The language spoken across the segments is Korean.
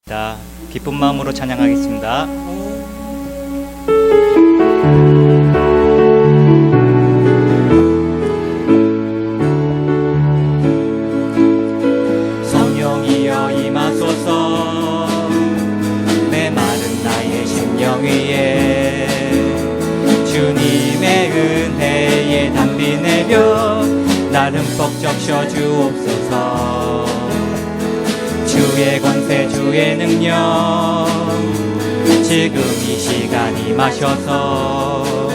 드립니다. 기쁜 마음으로 찬양하겠습니다. 성령이여 임하소서 내 마른 나의 심령 위에 주님의 은혜에 담비 내려 날 흠뻑 적셔 주옵소서. 주의 권세 주의 능력 지금 이 시간 임하셔서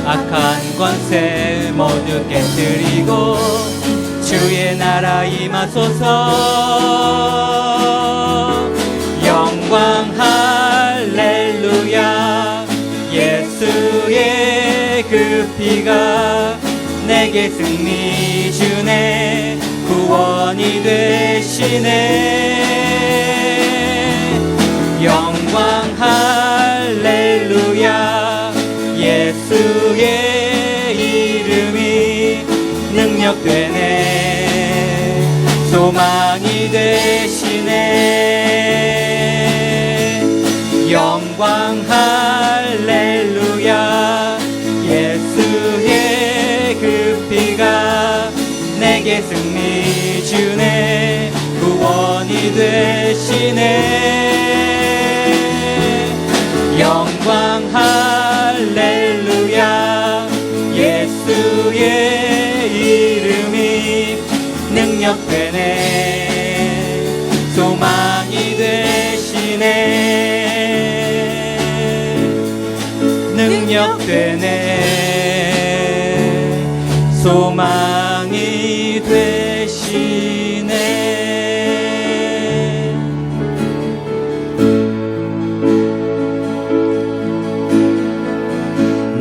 악한 권세 모두 깨뜨리고 주의 나라 임하소서. 영광 할렐루야. 예수의 그 피가 내게 승리 주네. 구원이 되시네. 영광 할렐루야. 예수의 이름이 능력되네. 소망이 되시네. 영광 할렐루야. 예수의 그 피가 내게 승리 주네. 구원이 되시네. 영광 할렐루야. 예수의 이름이 능력되네. 소망이 되시네. 능력되네. 소망이 되시네.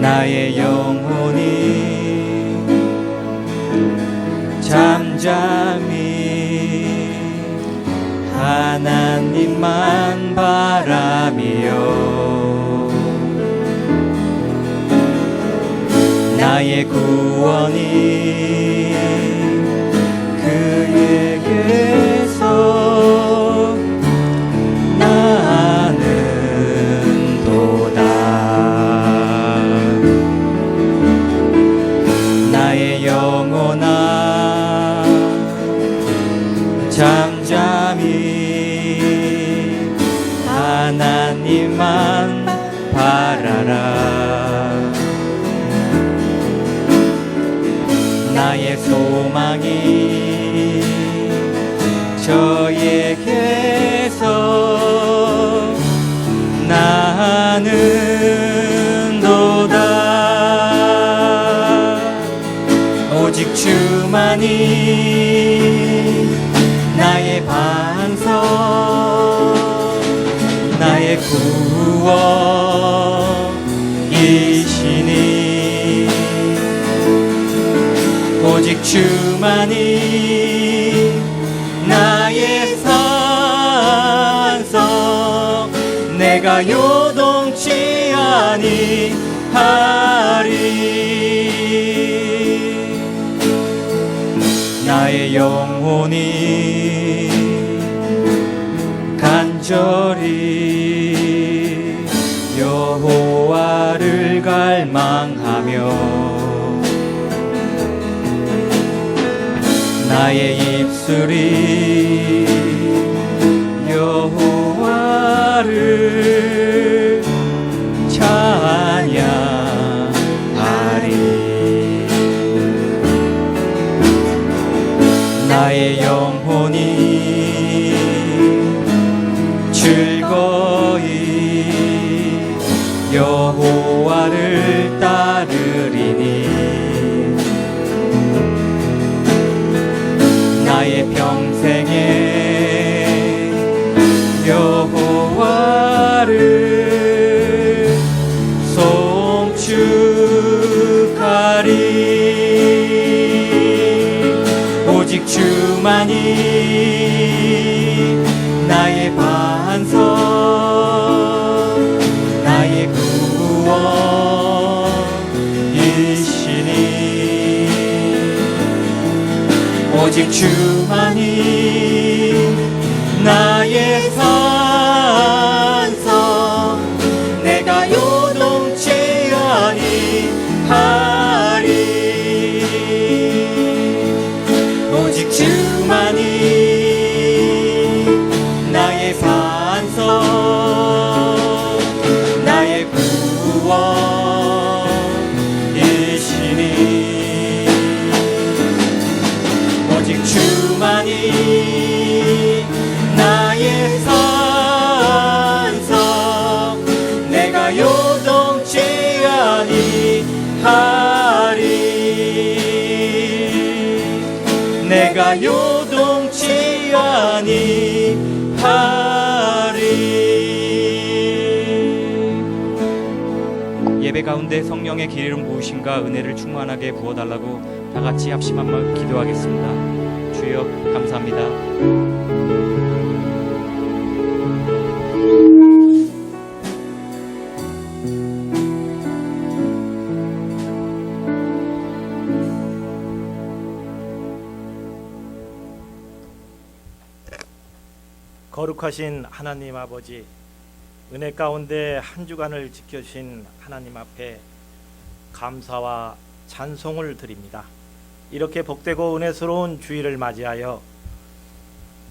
나의 영혼이 잠잠히 하나님만 바라며 나의 구원이 그에게서 나는도다. 나의 영혼아 잠잠히 하나님만 바라라. 나의 소망이 저에게서 나는도다. 오직 주만이 나의 반석 나의 구원이시니. 오직 주만이 나의 산성 내가 요동치 아니하리. 나의 영혼이 간절히 여호와를 갈망하며 나의 입술이 여호와를 찬양하리. 나의 영혼이 즐거이 여호와를 따르리니. 나의 평생에 여호와를 송축하리. 오직 주만이 나의 반석 나의 구원이시니. 오직 주만이 나의 산 나 요동치 아니하리. 예배 가운데 성령의 기름 부으심과 은혜를 충만하게 부어달라고 다 같이 합심 한번 기도하겠습니다. 주여 감사합니다. 거룩하신 하나님 아버지, 은혜 가운데 한 주간을 지켜주신 하나님 앞에 감사와 찬송을 드립니다. 이렇게 복되고 은혜스러운 주일을 맞이하여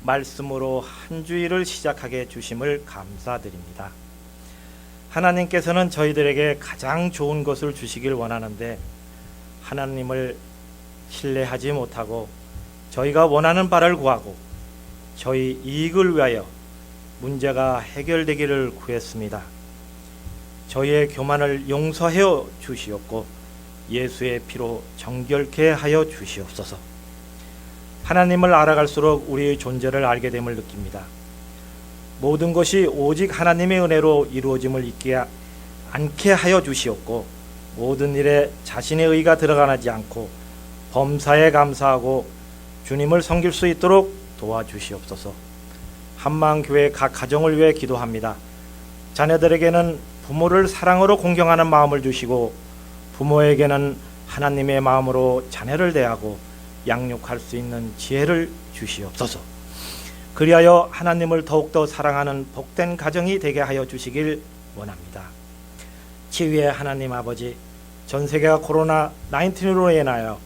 말씀으로 한 주일을 시작하게 주심을 감사드립니다. 하나님께서는 저희들에게 가장 좋은 것을 주시길 원하는데 하나님을 신뢰하지 못하고 저희가 원하는 바를 구하고 저희 이익을 위하여 문제가 해결되기를 구했습니다. 저희의 교만을 용서하여 주시옵고 예수의 피로 정결케 하여 주시옵소서. 하나님을 알아갈수록 우리의 존재를 알게 됨을 느낍니다. 모든 것이 오직 하나님의 은혜로 이루어짐을 잊지 않게 하여 주시옵고 모든 일에 자신의 의가 들어가지 않고 범사에 감사하고 주님을 섬길 수 있도록 도와주시옵소서. 한마음교회 각 가정을 위해 기도합니다. 자녀들에게는 부모를 사랑으로 공경하는 마음을 주시고 부모에게는 하나님의 마음으로 자녀를 대하고 양육할 수 있는 지혜를 주시옵소서. 그리하여 하나님을 더욱더 사랑하는 복된 가정이 되게 하여 주시길 원합니다. 치유의 하나님 아버지, 전 세계가 코로나19로 인하여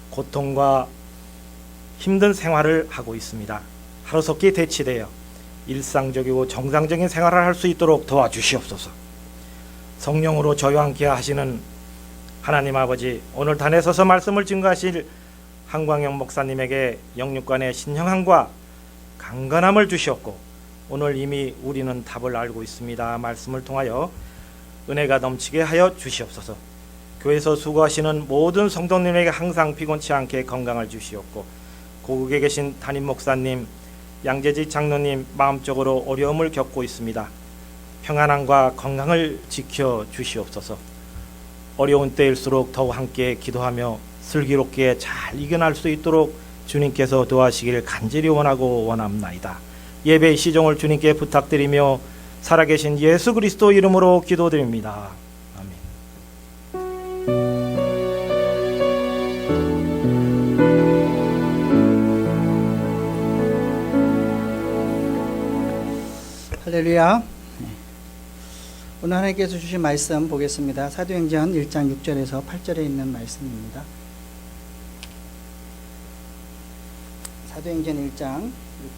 고통과 힘든 생활을 하고 있습니다. 하루속히 대치되어 일상적이고 정상적인 생활을 할 수 있도록 도와주시옵소서. 성령으로 저희와 함께 하시는 하나님 아버지, 오늘 단에 서서 말씀을 증거하실 한광영 목사님에게 영육간의 신령함과 강건함을 주시옵고 오늘 이미 우리는 답을 알고 있습니다. 말씀을 통하여 은혜가 넘치게 하여 주시옵소서. 교회에서 수고하시는 모든 성도님에게 항상 피곤치 않게 건강을 주시옵고 고국에 계신 담임 목사님, 양재지 장로님 마음적으로 어려움을 겪고 있습니다. 평안함과 건강을 지켜 주시옵소서. 어려운 때일수록 더욱 함께 기도하며 슬기롭게 잘 이겨낼 수 있도록 주님께서 도와주시길 간절히 원하고 원합나이다. 예배의 시종을 주님께 부탁드리며 살아계신 예수 그리스도 이름으로 기도드립니다. 할렐루야. 오늘 하나님께서 주신 말씀 보겠습니다. 사도행전 1장 6절에서 8절에 있는 말씀입니다. 사도행전 1장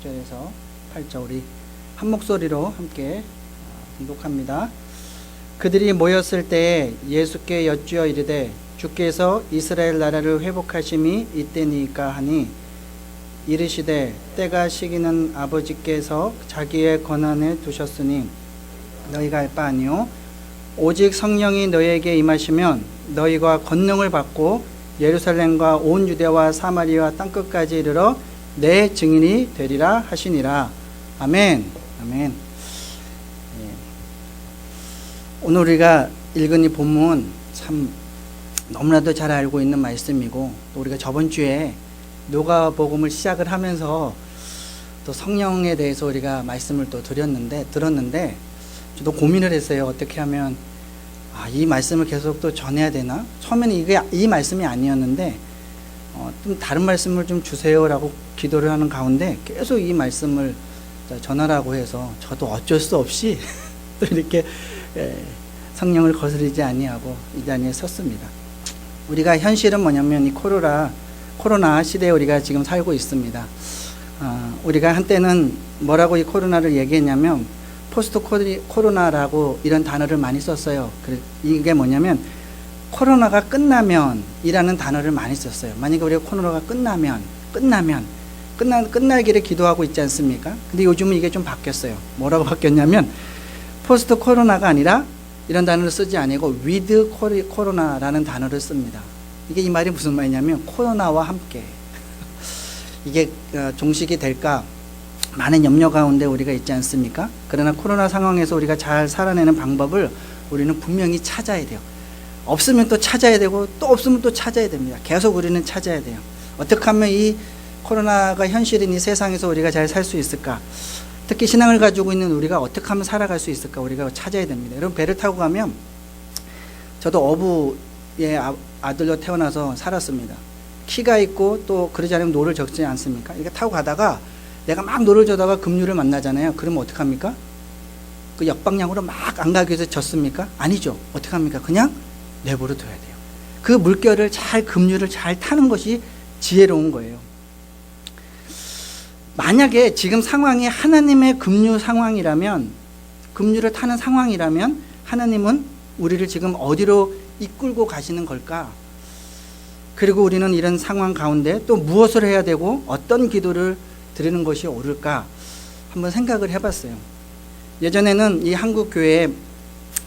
6절에서 8절 우리 한 목소리로 함께 봉독합니다. 그들이 모였을 때에 예수께 여쭈어 이르되 주께서 이스라엘 나라를 회복하심이 이때니까 하니 이르시되 때가 시기는 아버지께서 자기의 권한에 두셨으니 너희가 할 바 아니요 오직 성령이 너희에게 임하시면 너희가 권능을 받고 예루살렘과 온 유대와 사마리아 땅끝까지 이르러 내 증인이 되리라 하시니라. 아멘. 아멘. 오늘 우리가 읽은 이 본문 참 너무나도 잘 알고 있는 말씀이고 또 우리가 저번 주에 누가복음을 시작을 하면서 또 성령에 대해서 우리가 말씀을 또 들었는데 저도 고민을 했어요. 어떻게 하면 이 말씀을 계속 또 전해야 되나? 처음에는 이게 이 말씀이 아니었는데 좀 다른 말씀을 좀 주세요라고 기도를 하는 가운데 계속 이 말씀을 전하라고 해서 저도 어쩔 수 없이 또 이렇게 성령을 거스르지 아니하고 이 자리에 섰습니다. 우리가 현실은 뭐냐면 이 코로나 시대에 우리가 지금 살고 있습니다. 우리가 한때는 뭐라고 이 코로나를 얘기했냐면 포스트 코로나라고 이런 단어를 많이 썼어요. 이게 뭐냐면 코로나가 끝나면 이라는 단어를 많이 썼어요. 만약에 우리가 코로나가 끝날기를 기도하고 있지 않습니까? 근데 요즘은 이게 좀 바뀌었어요. 뭐라고 바뀌었냐면 포스트 코로나가 아니라 이런 단어를 쓰지 아니고 위드 코로나라는 단어를 씁니다. 이게 이 말이 무슨 말이냐면 코로나와 함께 이게 종식이 될까 많은 염려 가운데 우리가 있지 않습니까? 그러나 코로나 상황에서 우리가 잘 살아내는 방법을 우리는 분명히 찾아야 돼요. 없으면 또 찾아야 되고 또 없으면 또 찾아야 됩니다. 계속 우리는 찾아야 돼요. 어떻게 하면 이 코로나가 현실인 이 세상에서 우리가 잘 살 수 있을까? 특히 신앙을 가지고 있는 우리가 어떻게 하면 살아갈 수 있을까? 우리가 찾아야 됩니다. 여러분, 배를 타고 가면, 저도 어부의 아들로 태어나서 살았습니다. 키가 있고 또 그러지 않으면 노를 적지 않습니까? 이렇게 타고 가다가 내가 막 노를 저다가 급류를 만나잖아요. 그러면 어떡합니까? 그 역방향으로 막 안 가기 위해서 졌습니까? 아니죠. 어떡합니까? 그냥 내버려 둬야 돼요. 그 물결을 잘, 급류를 잘 타는 것이 지혜로운 거예요. 만약에 지금 상황이 하나님의 급류 상황이라면, 급류를 타는 상황이라면 하나님은 우리를 지금 어디로 이끌고 가시는 걸까? 그리고 우리는 이런 상황 가운데 또 무엇을 해야 되고 어떤 기도를 드리는 것이 옳을까? 한번 생각을 해봤어요. 예전에는 이 한국 교회의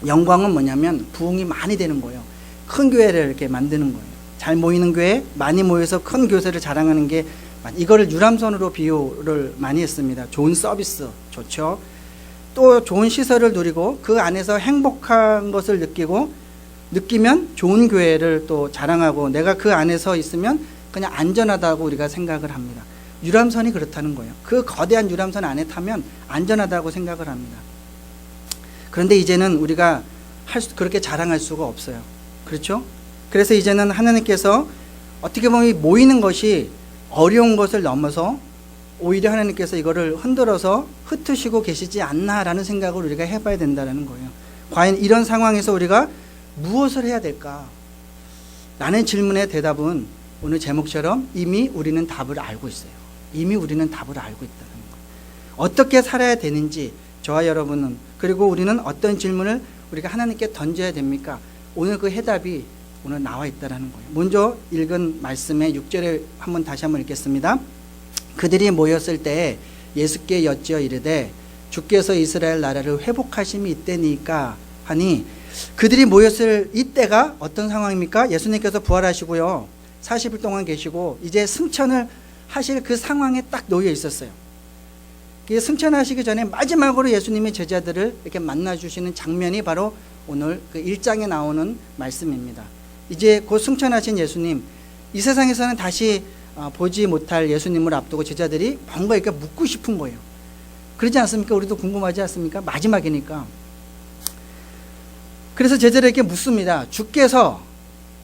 영광은 뭐냐면 부흥이 많이 되는 거예요. 큰 교회를 이렇게 만드는 거예요. 잘 모이는 교회, 많이 모여서 큰 교세를 자랑하는 게, 이거를 유람선으로 비유를 많이 했습니다. 좋은 서비스 좋죠. 또 좋은 시설을 누리고 그 안에서 행복한 것을 느끼면 좋은 교회를 또 자랑하고, 내가 그 안에서 있으면 그냥 안전하다고 우리가 생각을 합니다. 유람선이 그렇다는 거예요. 그 거대한 유람선 안에 타면 안전하다고 생각을 합니다. 그런데 이제는 우리가 그렇게 자랑할 수가 없어요. 그렇죠? 그래서 이제는 하나님께서 어떻게 보면 이 모이는 것이 어려운 것을 넘어서 오히려 하나님께서 이거를 흔들어서 흩으시고 계시지 않나라는 생각을 우리가 해봐야 된다는 거예요. 과연 이런 상황에서 우리가 무엇을 해야 될까? 라는 질문의 대답은 오늘 제목처럼 이미 우리는 답을 알고 있어요. 이미 우리는 답을 알고 있다는 거예요. 어떻게 살아야 되는지 저와 여러분은, 그리고 우리는 어떤 질문을 우리가 하나님께 던져야 됩니까? 오늘 그 해답이 오늘 나와 있다는 거예요. 먼저 읽은 말씀의 6절에 다시 한번 읽겠습니다. 그들이 모였을 때 예수께 여찌어 이르되 주께서 이스라엘 나라를 회복하심이 이때니까 하니, 그들이 모였을 이때가 어떤 상황입니까? 예수님께서 부활하시고요, 40일 동안 계시고 이제 승천을 하실 그 상황에 딱 놓여 있었어요. 승천하시기 전에 마지막으로 예수님의 제자들을 이렇게 만나주시는 장면이 바로 오늘 그 1장에 나오는 말씀입니다. 이제 곧 승천하신 예수님, 이 세상에서는 다시 보지 못할 예수님을 앞두고 제자들이 뭔가 이렇게 묻고 싶은 거예요. 그러지 않습니까? 우리도 궁금하지 않습니까? 마지막이니까. 그래서 제자들에게 묻습니다. 주께서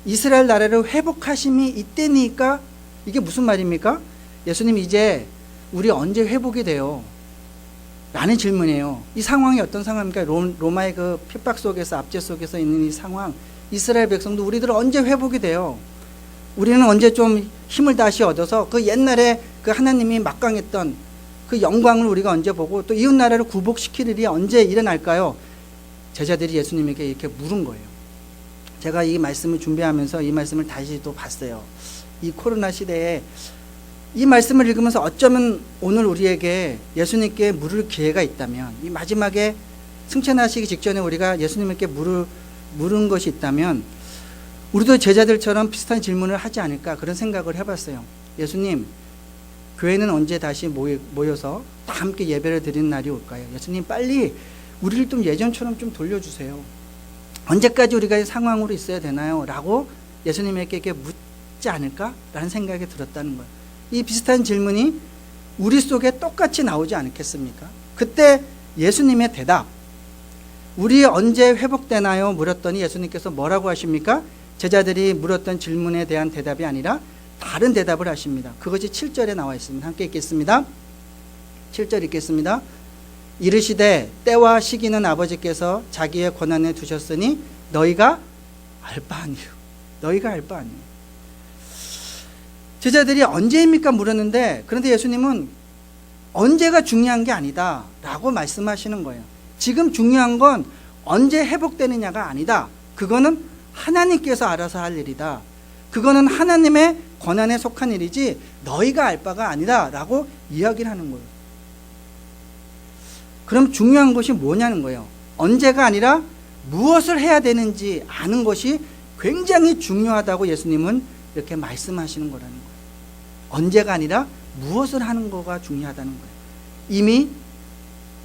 이스라엘 나라를 회복하심이 이때니까, 이게 무슨 말입니까? 예수님, 이제 우리 언제 회복이 돼요? 라는 질문이에요. 이 상황이 어떤 상황입니까? 로마의 그 핍박 속에서, 압제 속에서 있는 이 상황, 이스라엘 백성도 우리들 언제 회복이 돼요? 우리는 언제 좀 힘을 다시 얻어서 그 옛날에 그 하나님이 막강했던 그 영광을 우리가 언제 보고 또 이웃 나라를 굴복시킬 일이 언제 일어날까요? 제자들이 예수님에게 이렇게 물은 거예요. 제가 이 말씀을 준비하면서 이 말씀을 다시 또 봤어요. 이 코로나 시대에 이 말씀을 읽으면서 어쩌면 오늘 우리에게 예수님께 물을 기회가 있다면, 이 마지막에 승천하시기 직전에 우리가 예수님께 물은 것이 있다면 우리도 제자들처럼 비슷한 질문을 하지 않을까, 그런 생각을 해봤어요. 예수님, 교회는 언제 다시 모여서 다 함께 예배를 드리는 날이 올까요? 예수님, 빨리 우리를 좀 예전처럼 좀 돌려주세요. 언제까지 우리가 이 상황으로 있어야 되나요? 라고 예수님에게 묻지 않을까? 라는 생각이 들었다는 거예요. 이 비슷한 질문이 우리 속에 똑같이 나오지 않겠습니까? 그때 예수님의 대답, 우리 언제 회복되나요? 물었더니 예수님께서 뭐라고 하십니까? 제자들이 물었던 질문에 대한 대답이 아니라 다른 대답을 하십니다. 그것이 7절에 나와 있습니다. 함께 읽겠습니다. 7절 읽겠습니다. 이르시되 때와 시기는 아버지께서 자기의 권한에 두셨으니 너희가 알 바 아니요. 너희가 알 바 아니요. 제자들이 언제입니까? 물었는데, 그런데 예수님은 언제가 중요한 게 아니다 라고 말씀하시는 거예요. 지금 중요한 건 언제 회복되느냐가 아니다. 그거는 하나님께서 알아서 할 일이다. 그거는 하나님의 권한에 속한 일이지 너희가 알 바가 아니다 라고 이야기를 하는 거예요. 그럼 중요한 것이 뭐냐는 거예요. 언제가 아니라 무엇을 해야 되는지 아는 것이 굉장히 중요하다고 예수님은 이렇게 말씀하시는 거라는 거예요. 언제가 아니라 무엇을 하는 거가 중요하다는 거예요. 이미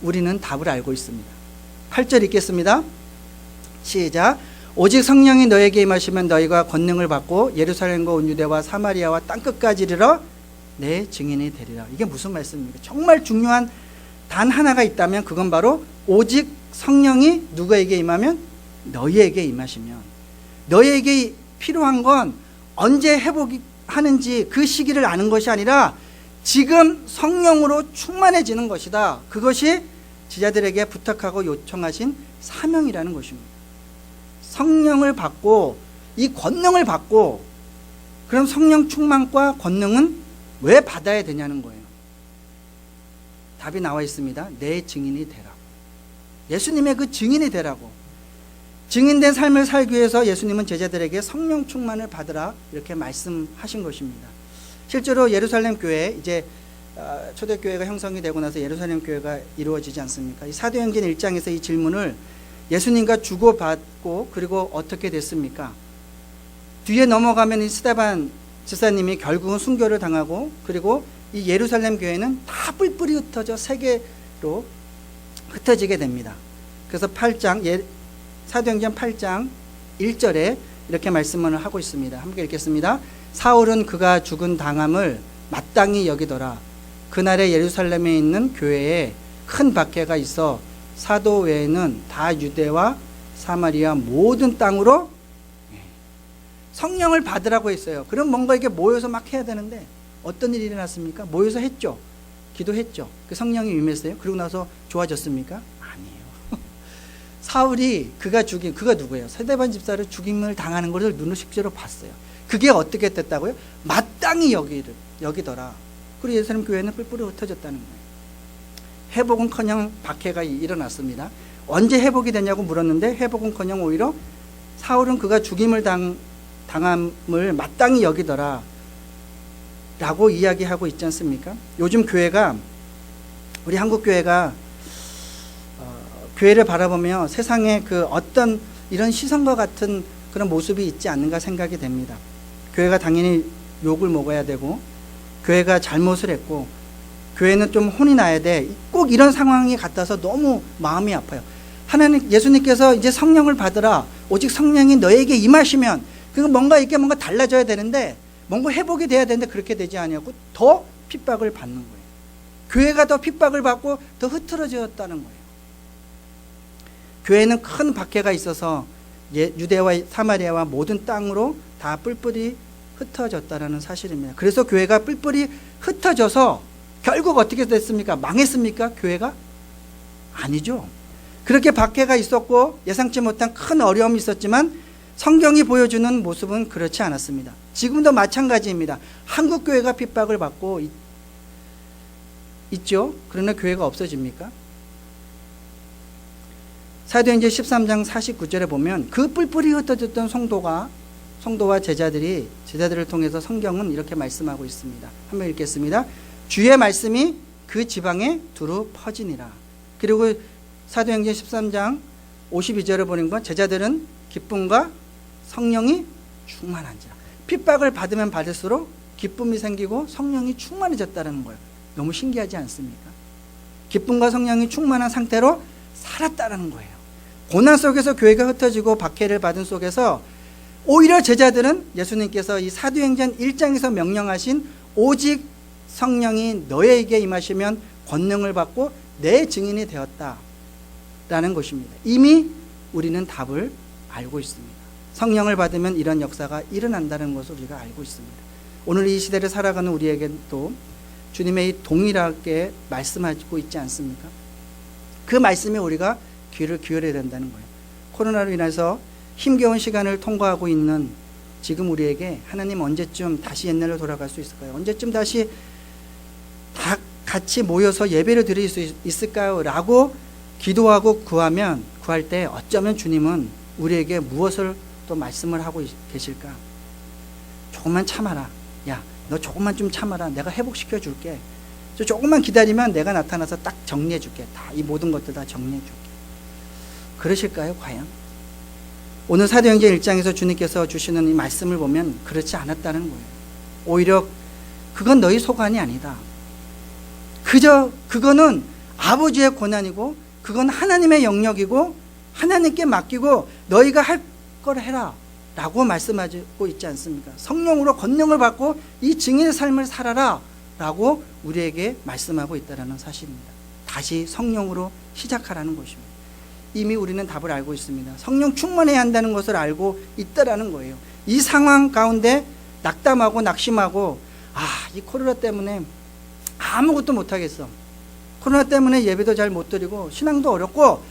우리는 답을 알고 있습니다. 8절 읽겠습니다. 시작. 오직 성령이 너에게 임하시면 너희가 권능을 받고 예루살렘과 온 유대와 사마리아와 땅끝까지 이르러 내 증인이 되리라. 이게 무슨 말씀입니까? 정말 중요한 단 하나가 있다면 그건 바로 오직 성령이 누구에게 임하면 너희에게 임하시면, 너희에게 필요한 건 언제 회복하는지 그 시기를 아는 것이 아니라 지금 성령으로 충만해지는 것이다. 그것이 제자들에게 부탁하고 요청하신 사명이라는 것입니다. 성령을 받고 이 권능을 받고, 그럼 성령 충만과 권능은 왜 받아야 되냐는 거예요. 답이 나와 있습니다. 내 증인이 되라고. 예수님의 그 증인이 되라고. 증인된 삶을 살기 위해서 예수님은 제자들에게 성령 충만을 받으라 이렇게 말씀하신 것입니다. 실제로 예루살렘 교회, 이제 초대교회가 형성이 되고 나서 예루살렘 교회가 이루어지지 않습니까? 이 사도행전 1장에서 이 질문을 예수님과 주고받고 그리고 어떻게 됐습니까? 뒤에 넘어가면 이 스데반 집사님이 결국은 순교를 당하고, 그리고 이 예루살렘 교회는 다 뿔뿔이 흩어져 세계로 흩어지게 됩니다. 그래서 8장, 사도행전 8장 1절에 이렇게 말씀을 하고 있습니다. 함께 읽겠습니다. 사울은 그가 죽은 당함을 마땅히 여기더라. 그날에 예루살렘에 있는 교회에 큰 박해가 있어 사도 외에는 다 유대와 사마리아 모든 땅으로 성령을 받으라고 했어요. 그럼 뭔가 이렇게 모여서 막 해야 되는데 어떤 일이 일어났습니까? 모여서 했죠. 기도했죠. 그 성령이 임했어요. 그러고 나서 좋아졌습니까? 아니에요. 사울이 그가 누구예요? 스데반 집사를 죽임을 당하는 것을 눈으로 실제로 봤어요. 그게 어떻게 됐다고요? 마땅히 여기더라. 그리고 예루살렘 교회는 뿔뿔이 흩어졌다는 거예요. 회복은커녕 박해가 일어났습니다. 언제 회복이 되냐고 물었는데 회복은커녕 오히려 사울은 그가 죽임을 당함을 마땅히 여기더라 라고 이야기하고 있지 않습니까? 요즘 교회가, 우리 한국 교회가 교회를 바라보며 세상에 그 어떤 이런 시선과 같은 그런 모습이 있지 않는가 생각이 됩니다. 교회가 당연히 욕을 먹어야 되고, 교회가 잘못을 했고, 교회는 좀 혼이 나야 돼. 꼭 이런 상황이 같아서 너무 마음이 아파요. 예수님께서 이제 성령을 받으라. 오직 성령이 너에게 임하시면, 그거 뭔가 달라져야 되는데, 뭔가 회복이 돼야 되는데 그렇게 되지 않냐고 더 핍박을 받는 거예요. 교회가 더 핍박을 받고 더 흐트러졌다는 거예요. 교회는 큰 박해가 있어서 유대와 사마리아와 모든 땅으로 다 뿔뿔이 흩어졌다는 사실입니다. 그래서 교회가 뿔뿔이 흩어져서 결국 어떻게 됐습니까? 망했습니까? 교회가? 아니죠. 그렇게 박해가 있었고 예상치 못한 큰 어려움이 있었지만 성경이 보여주는 모습은 그렇지 않았습니다. 지금도 마찬가지입니다. 한국 교회가 핍박을 받고 있죠. 그러나 교회가 없어집니까? 사도행전 13장 49절에 보면 그 뿔뿔이 흩어졌던 성도와 제자들을 통해서 성경은 이렇게 말씀하고 있습니다. 한번 읽겠습니다. 주의 말씀이 그 지방에 두루 퍼지니라. 그리고 사도행전 13장 52절을 보는 건 제자들은 기쁨과 성령이 충만한지라. 핍박을 받으면 받을수록 기쁨이 생기고 성령이 충만해졌다는 거예요. 너무 신기하지 않습니까? 기쁨과 성령이 충만한 상태로 살았다는 거예요. 고난 속에서 교회가 흩어지고 박해를 받은 속에서 오히려 제자들은 예수님께서 이 사도행전 1장에서 명령하신 오직 성령이 너에게 임하시면 권능을 받고 내 증인이 되었다라는 것입니다. 이미 우리는 답을 알고 있습니다. 성령을 받으면 이런 역사가 일어난다는 것을 우리가 알고 있습니다. 오늘 이 시대를 살아가는 우리에게도 주님의 이 동일하게 말씀하고 있지 않습니까? 그 말씀에 우리가 귀를 기울여야 된다는 거예요. 코로나로 인해서 힘겨운 시간을 통과하고 있는 지금 우리에게 하나님 언제쯤 다시 옛날로 돌아갈 수 있을까요? 언제쯤 다시 다 같이 모여서 예배를 드릴 수 있을까요? 라고 기도하고 구할 때 어쩌면 주님은 우리에게 무엇을 또 말씀을 하고 계실까? 조금만 참아라. 야, 너 조금만 좀 참아라. 내가 회복시켜 줄게. 조금만 기다리면 내가 나타나서 딱 정리해 줄게. 다 이 모든 것들 다 정리해 줄게. 그러실까요, 과연? 오늘 사도행전 1장에서 주님께서 주시는 이 말씀을 보면 그렇지 않았다는 거예요. 오히려 그건 너희 소관이 아니다. 그저 그거는 아버지의 권한이고 그건 하나님의 영역이고 하나님께 맡기고 너희가 할 걸 해라 라고 말씀하고 있지 않습니까? 성령으로 권능을 받고 이 증인의 삶을 살아라 라고 우리에게 말씀하고 있다는 사실입니다. 다시 성령으로 시작하라는 것입니다. 이미 우리는 답을 알고 있습니다. 성령 충만해야 한다는 것을 알고 있다라는 거예요. 이 상황 가운데 낙담하고 낙심하고 이 코로나 때문에 아무것도 못하겠어. 코로나 때문에 예배도 잘 못 드리고 신앙도 어렵고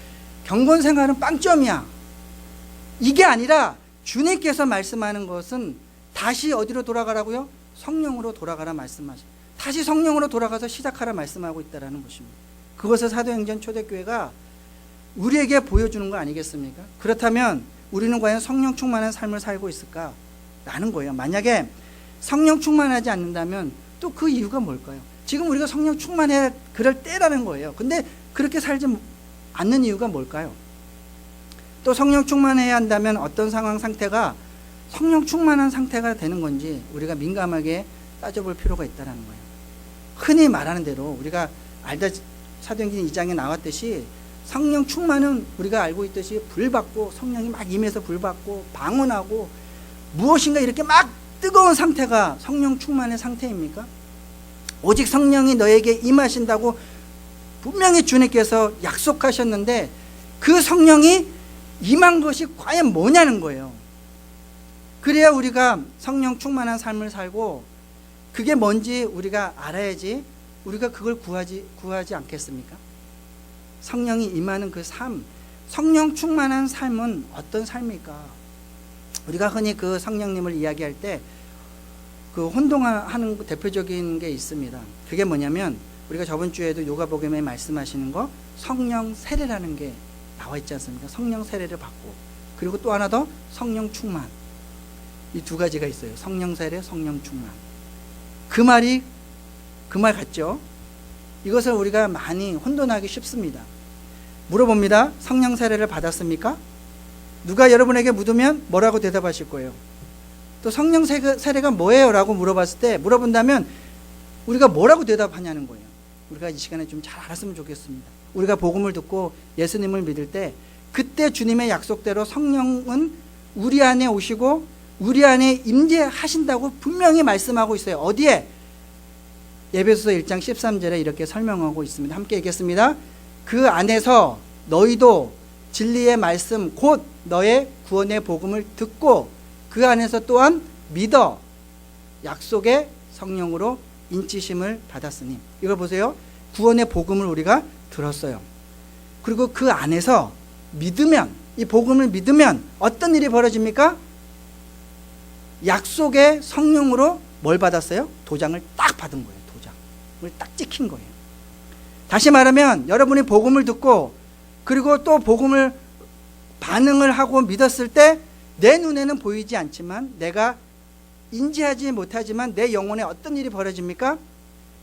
경건 생활은 빵점이야. 이게 아니라 주님께서 말씀하는 것은 다시 어디로 돌아가라고요? 성령으로 돌아가라 말씀하십니다. 다시 성령으로 돌아가서 시작하라 말씀하고 있다는 것입니다. 그것을 사도행전 초대교회가 우리에게 보여주는 거 아니겠습니까? 그렇다면 우리는 과연 성령 충만한 삶을 살고 있을까? 라는 거예요. 만약에 성령 충만하지 않는다면 또 그 이유가 뭘까요? 지금 우리가 성령 충만해야 그럴 때라는 거예요. 근데 그렇게 살지 않는 이유가 뭘까요? 또 성령 충만해야 한다면 어떤 상황 상태가 성령 충만한 상태가 되는 건지 우리가 민감하게 따져볼 필요가 있다는 거예요. 흔히 말하는 대로 우리가 사도행전 2장에 나왔듯이 성령 충만은 우리가 알고 있듯이 불받고 성령이 막 임해서 불받고 방언하고 무엇인가 이렇게 막 뜨거운 상태가 성령 충만의 상태입니까? 오직 성령이 너에게 임하신다고 분명히 주님께서 약속하셨는데 그 성령이 임한 것이 과연 뭐냐는 거예요. 그래야 우리가 성령 충만한 삶을 살고 그게 뭔지 우리가 알아야지 우리가 그걸 구하지 않겠습니까? 성령이 임하는 그 삶, 성령 충만한 삶은 어떤 삶일까? 우리가 흔히 그 성령님을 이야기할 때 그 혼동하는 대표적인 게 있습니다. 그게 뭐냐면 우리가 저번 주에도 요가복음에 말씀하시는 거 성령 세례라는 게 나와 있지 않습니까? 성령 세례를 받고 그리고 또 하나 더 성령 충만. 이 두 가지가 있어요. 성령 세례, 성령 충만. 그 말 같죠? 이것을 우리가 많이 혼돈하기 쉽습니다. 물어봅니다. 성령 세례를 받았습니까? 누가 여러분에게 묻으면 뭐라고 대답하실 거예요? 또 성령 세례가 뭐예요? 라고 물어본다면 우리가 뭐라고 대답하냐는 거예요. 우리가 이 시간에 좀 잘 알았으면 좋겠습니다. 우리가 복음을 듣고 예수님을 믿을 때 그때 주님의 약속대로 성령은 우리 안에 오시고 우리 안에 임재하신다고 분명히 말씀하고 있어요. 어디에? 에베소서 1장 13절에 이렇게 설명하고 있습니다. 함께 읽겠습니다. 그 안에서 너희도 진리의 말씀 곧 너의 구원의 복음을 듣고 그 안에서 또한 믿어 약속의 성령으로 인치심을 받았으니. 이걸 보세요. 구원의 복음을 우리가 들었어요. 그리고 그 안에서 믿으면, 이 복음을 믿으면 어떤 일이 벌어집니까? 약속의 성령으로 뭘 받았어요? 도장을 딱 받은 거예요. 도장을 딱 찍힌 거예요. 다시 말하면 여러분이 복음을 듣고 그리고 또 복음을 반응을 하고 믿었을 때 내 눈에는 보이지 않지만 내가 인지하지 못하지만 내 영혼에 어떤 일이 벌어집니까?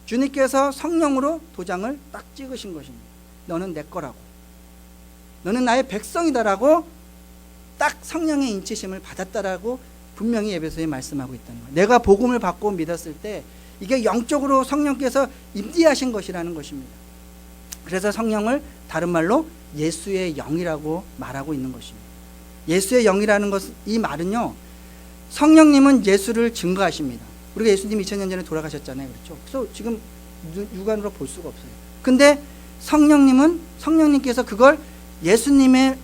주님께서 성령으로 도장을 딱 찍으신 것입니다. 너는 내 거라고, 너는 나의 백성이다라고 딱 성령의 인치심을 받았다라고 분명히 에베소에 말씀하고 있다는 거예요. 내가 복음을 받고 믿었을 때 이게 영적으로 성령께서 임재하신 것이라는 것입니다. 그래서 성령을 다른 말로 예수의 영이라고 말하고 있는 것입니다. 예수의 영이라는 것, 이 말은요, 성령님은 예수를 증거하십니다. 우리가 예수님이 2000년 전에 돌아가셨잖아요. 그렇죠? 그래서 지금 육안으로 볼 수가 없어요. 근데 성령님께서 그걸 예수님에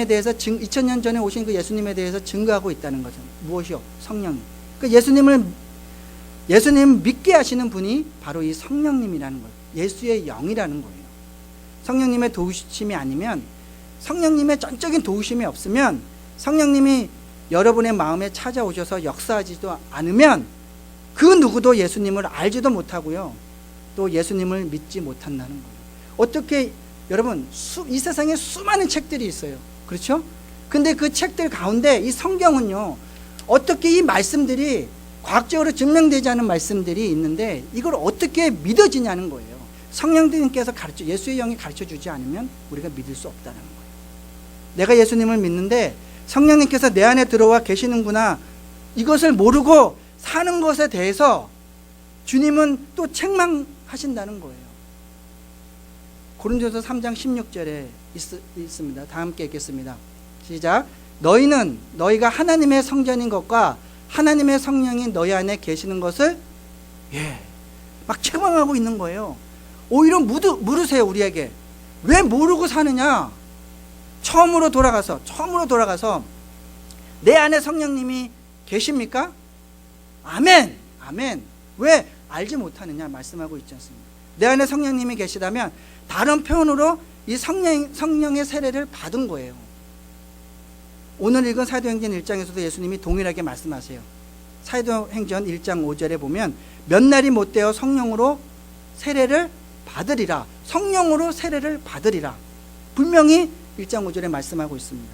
대해서 2000년 전에 오신 그 예수님에 대해서 증거하고 있다는 거죠. 무엇이요? 성령님. 그러니까 예수님 믿게 하시는 분이 바로 이 성령님이라는 거예요. 예수의 영이라는 거예요. 성령님의 도우심이 아니면, 성령님의 전적인 도우심이 없으면, 성령님이 여러분의 마음에 찾아오셔서 역사하지도 않으면 그 누구도 예수님을 알지도 못하고요, 또 예수님을 믿지 못한다는 거예요. 어떻게, 여러분, 이 세상에 수많은 책들이 있어요. 그렇죠? 근데 그 책들 가운데 이 성경은요, 어떻게 이 말씀들이 과학적으로 증명되지 않은 말씀들이 있는데 이걸 어떻게 믿어지냐는 거예요. 성령님께서 예수의 영이 가르쳐 주지 않으면 우리가 믿을 수 없다는 거예요. 내가 예수님을 믿는데 성령님께서 내 안에 들어와 계시는구나, 이것을 모르고 사는 것에 대해서 주님은 또 책망하신다는 거예요. 고린도서 3장 16절에 있습니다. 다 함께 읽겠습니다. 시작. 너희는 너희가 하나님의 성전인 것과 하나님의 성령이 너희 안에 계시는 것을 막 책망하고 있는 거예요. 오히려 물으세요. 우리에게 왜 모르고 사느냐. 처음으로 돌아가서 내 안에 성령님이 계십니까? 아멘. 아멘. 왜 알지 못하느냐 말씀하고 있지 않습니까? 내 안에 성령님이 계시다면 다른 표현으로 이 성령의 세례를 받은 거예요. 오늘 읽은 사도행전 1장에서도 예수님이 동일하게 말씀하세요. 사도행전 1장 5절에 보면 몇 날이 못되어 성령으로 세례를 받으리라. 성령으로 세례를 받으리라. 분명히 1장 5절에 말씀하고 있습니다.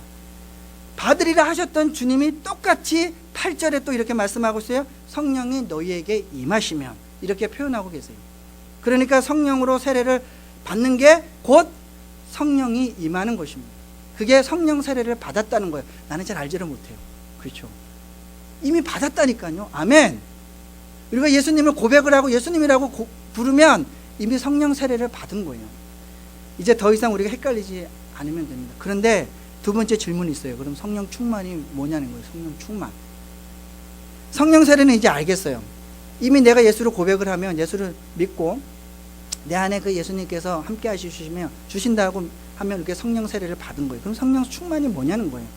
받으리라 하셨던 주님이 똑같이 8절에 또 이렇게 말씀하고 있어요. 성령이 너희에게 임하시면, 이렇게 표현하고 계세요. 그러니까 성령으로 세례를 받는 게 곧 성령이 임하는 것입니다. 그게 성령 세례를 받았다는 거예요. 나는 잘 알지를 못해요. 그렇죠? 이미 받았다니까요. 아멘. 우리가 예수님을 고백을 하고 예수님이라고 부르면 이미 성령 세례를 받은 거예요. 이제 더 이상 우리가 헷갈리지 않으면 됩니다. 그런데 두 번째 질문이 있어요. 그럼 성령 충만이 뭐냐는 거예요. 성령 충만. 성령 세례는 이제 알겠어요. 이미 내가 예수를 고백을 하면, 예수를 믿고 내 안에 그 예수님께서 함께 주신다고 하면 이렇게 성령 세례를 받은 거예요. 그럼 성령 충만이 뭐냐는 거예요.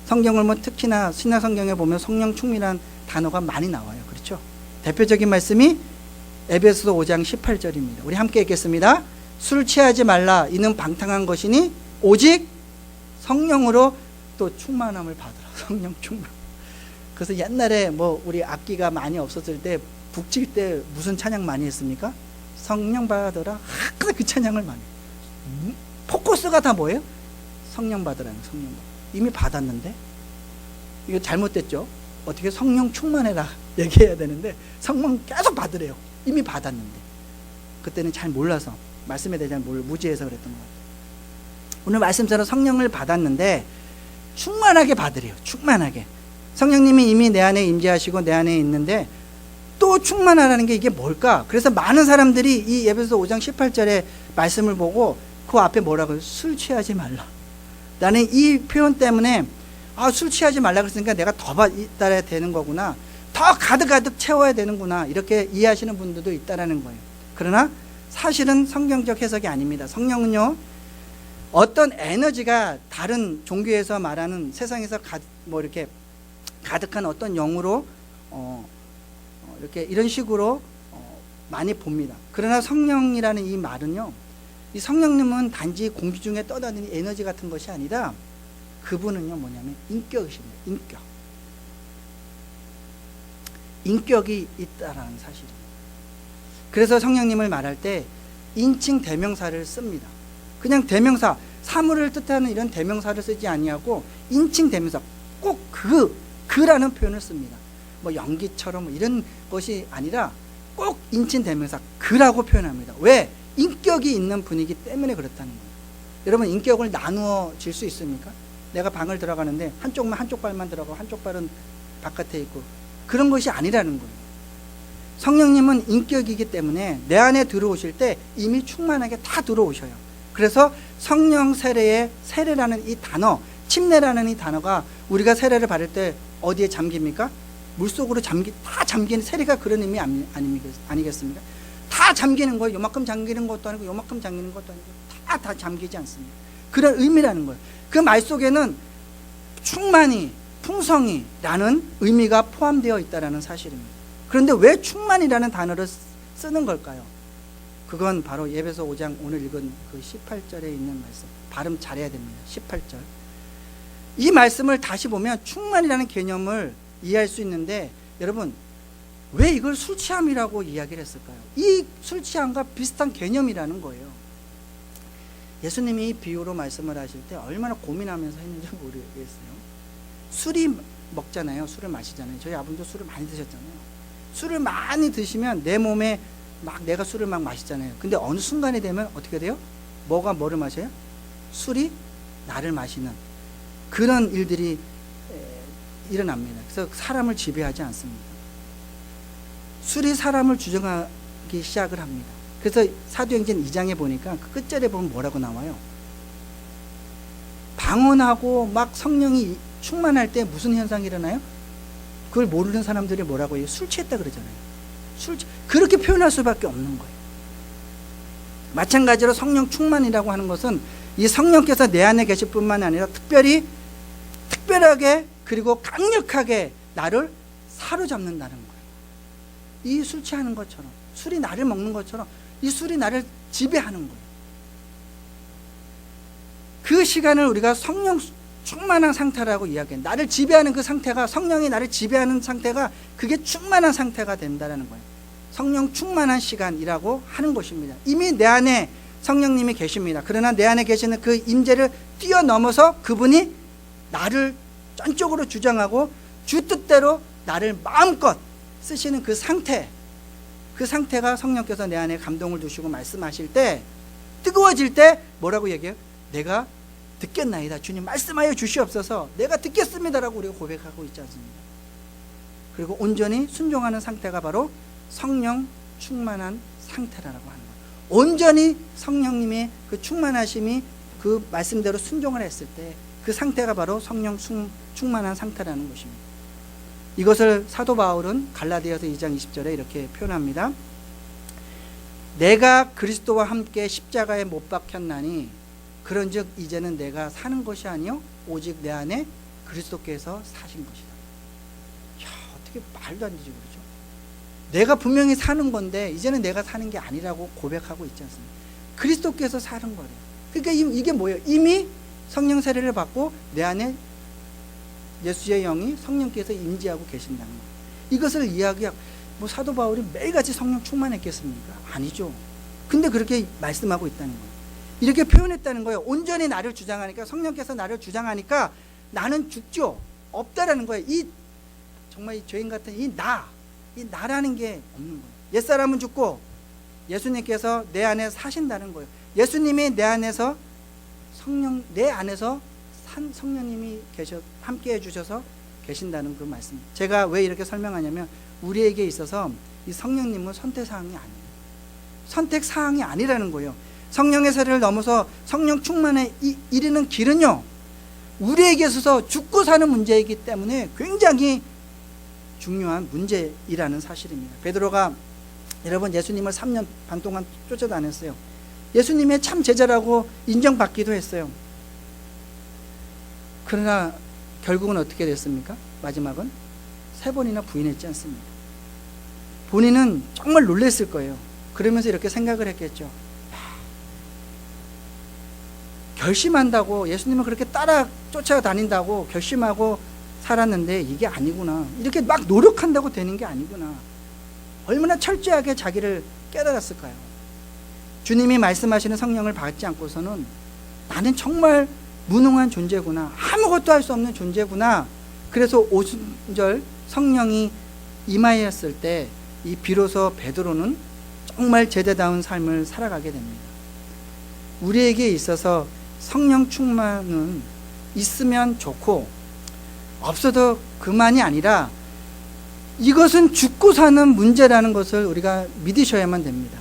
성경을 특히나 신약 성경에 보면 성령 충만이라는 단어가 많이 나와요. 그렇죠? 대표적인 말씀이 에베소서 5장 18절입니다. 우리 함께 읽겠습니다. 술 취하지 말라. 이는 방탕한 것이니 오직 성령으로 또 충만함을 받으라. 성령 충만. 그래서 옛날에 우리 악기가 많이 없었을 때 북칠 때 무슨 찬양 많이 했습니까? 성령 받으라. 항상 그 찬양을 많이. 포커스가 다 뭐예요? 성령 받으라는 성령 받으라. 이미 받았는데 이거 잘못됐죠. 어떻게 성령 충만해라 얘기해야 되는데 성령 계속 받으래요. 이미 받았는데. 그때는 잘 몰라서, 말씀에 대해 잘 무지해서 그랬던 것 같아요. 오늘 말씀처럼 성령을 받았는데 충만하게 받으래요. 충만하게. 성령님이 이미 내 안에 임재하시고 내 안에 있는데 또 충만하라는 게 이게 뭘까? 그래서 많은 사람들이 이 에베소서 5장 18절의 말씀을 보고 그 앞에 뭐라고요? 술 취하지 말라. 나는 이 표현 때문에 술 취하지 말라 그랬으니까 내가 더 받아야 되는 거구나. 더 가득가득 채워야 되는구나. 이렇게 이해하시는 분들도 있다라는 거예요. 그러나 사실은 성경적 해석이 아닙니다. 성령은요, 어떤 에너지가 다른 종교에서 말하는 세상에서 이렇게 가득한 어떤 영으로 이렇게 이런 식으로 많이 봅니다. 그러나 성령이라는 이 말은요, 이 성령님은 단지 공기 중에 떠다니는 에너지 같은 것이 아니라 그분은요 뭐냐면 인격이십니다. 인격이 있다라는 사실입니다. 그래서 성령님을 말할 때 인칭 대명사를 씁니다. 그냥 대명사, 사물을 뜻하는 이런 대명사를 쓰지 아니하고 인칭 대명사, 꼭 그라는 표현을 씁니다. 연기처럼 이런 것이 아니라 꼭 인칭 대명사 그라고 표현합니다. 왜? 인격이 있는 분이기 때문에 그렇다는 거예요. 여러분, 인격을 나누어 질 수 있습니까? 내가 방을 들어가는데 한쪽 발만 들어가고 한쪽 발은 바깥에 있고, 그런 것이 아니라는 거예요. 성령님은 인격이기 때문에 내 안에 들어오실 때 이미 충만하게 다 들어오셔요. 그래서 성령 세례의 세례라는 이 단어, 침례라는 이 단어가 우리가 세례를 받을 때 어디에 잠깁니까? 물속으로 다 잠기는, 세례가 그런 의미 아니겠습니까? 다 잠기는 거예요. 요만큼 잠기는 것도 아니고 요만큼 잠기는 것도 아니고 다 잠기지 않습니다. 그런 의미라는 거예요. 그 말 속에는 충만히, 풍성이라는 의미가 포함되어 있다는 사실입니다. 그런데 왜 충만이라는 단어를 쓰는 걸까요? 그건 바로 에베소 5장 오늘 읽은 그 18절에 있는 말씀, 발음 잘해야 됩니다. 18절. 이 말씀을 다시 보면 충만이라는 개념을 이해할 수 있는데, 여러분, 왜 이걸 술 취함이라고 이야기를 했을까요? 이 술 취함과 비슷한 개념이라는 거예요. 예수님이 이 비유로 말씀을 하실 때 얼마나 고민하면서 했는지 모르겠어요. 술이 먹잖아요. 술을 마시잖아요. 저희 아버님도 술을 많이 드셨잖아요. 술을 많이 드시면 내 몸에 내가 술을 마시잖아요. 근데 어느 순간이 되면 어떻게 돼요? 뭐가 뭐를 마셔요? 술이 나를 마시는 그런 일들이 일어납니다. 그래서 사람을 지배하지 않습니다. 술이 사람을 주장하기 시작을 합니다. 그래서 사도행전 2장에 보니까 그 끝절에 보면 뭐라고 나와요? 방언하고 막 성령이 충만할 때 무슨 현상이 일어나요? 그걸 모르는 사람들이 뭐라고 해요? 술 취했다 그러잖아요. 그렇게 표현할 수밖에 없는 거예요. 마찬가지로 성령 충만이라고 하는 것은 이 성령께서 내 안에 계실 뿐만 아니라 특별하게 그리고 강력하게 나를 사로잡는다는 거예요. 이 술 취하는 것처럼, 술이 나를 먹는 것처럼 이 술이 나를 지배하는 거예요. 그 시간을 우리가 성령 충만한 상태라고 이야기해요. 나를 지배하는 그 상태가, 성령이 나를 지배하는 상태가 그게 충만한 상태가 된다는 거예요. 성령 충만한 시간이라고 하는 것입니다. 이미 내 안에 성령님이 계십니다. 그러나 내 안에 계시는 그 임재를 뛰어넘어서 그분이 나를 전적으로 주장하고 주 뜻대로 나를 마음껏 쓰시는 그 상태가 성령께서 내 안에 감동을 두시고 말씀하실 때, 뜨거워질 때 뭐라고 얘기해요? 내가 듣겠나이다. 주님 말씀하여 주시옵소서. 내가 듣겠습니다라고 우리가 고백하고 있지 않습니까? 그리고 온전히 순종하는 상태가 바로 성령 충만한 상태라고 하는 거예요. 온전히 성령님의 그 충만하심이 그 말씀대로 순종을 했을 때 그 상태가 바로 성령 충만한 상태라는 것입니다. 이것을 사도 바울은 갈라디아서 2장 20절에 이렇게 표현합니다. 내가 그리스도와 함께 십자가에 못 박혔나니 그런즉 이제는 내가 사는 것이 아니요 오직 내 안에 그리스도께서 사신 것이다. 야, 어떻게 말도 안 되지 그러죠? 내가 분명히 사는 건데 이제는 내가 사는 게 아니라고 고백하고 있지 않습니까? 그리스도께서 사는 거래요. 그러니까 이게 뭐예요? 이미 성령 세례를 받고 내 안에 예수의 영이 성령께서 임재하고 계신다는 거예요. 이것을 이야기하고 뭐 사도 바울이 매일같이 성령 충만했겠습니까? 아니죠. 근데 그렇게 말씀하고 있다는 거예요. 이렇게 표현했다는 거예요. 온전히 나를 주장하니까, 성령께서 나를 주장하니까 나는 죽죠. 없다라는 거예요. 정말 이 죄인 같은 이 나라는 게 없는 거예요. 옛사람은 죽고 예수님께서 내 안에 사신다는 거예요. 예수님이 내 안에서 내 안에서 성령님이 함께 해주셔서 계신다는 그 말씀. 제가 왜 이렇게 설명하냐면 우리에게 있어서 이 성령님은 선택사항이 아니에요. 선택사항이 아니라는 거예요. 성령의 세례를 넘어서 성령 충만에 이르는 길은요, 우리에게 있어서 죽고 사는 문제이기 때문에 굉장히 중요한 문제이라는 사실입니다. 베드로가 여러분 예수님을 3년 반 동안 쫓아다녔어요. 예수님의 참 제자라고 인정받기도 했어요. 그러나 결국은 어떻게 됐습니까? 마지막은 3번이나 부인했지 않습니까? 본인은 정말 놀랐을 거예요. 그러면서 이렇게 생각을 했겠죠. 결심한다고, 예수님을 그렇게 따라 쫓아다닌다고 결심하고 살았는데 이게 아니구나. 이렇게 막 노력한다고 되는 게 아니구나. 얼마나 철저하게 자기를 깨달았을까요? 주님이 말씀하시는 성령을 받지 않고서는 나는 정말 무능한 존재구나. 아무것도 할 수 없는 존재구나. 그래서 오순절 성령이 임하였을 때 이 비로소 베드로는 정말 제대다운 삶을 살아가게 됩니다. 우리에게 있어서 성령 충만은 있으면 좋고 없어도 그만이 아니라 이것은 죽고 사는 문제라는 것을 우리가 믿으셔야만 됩니다.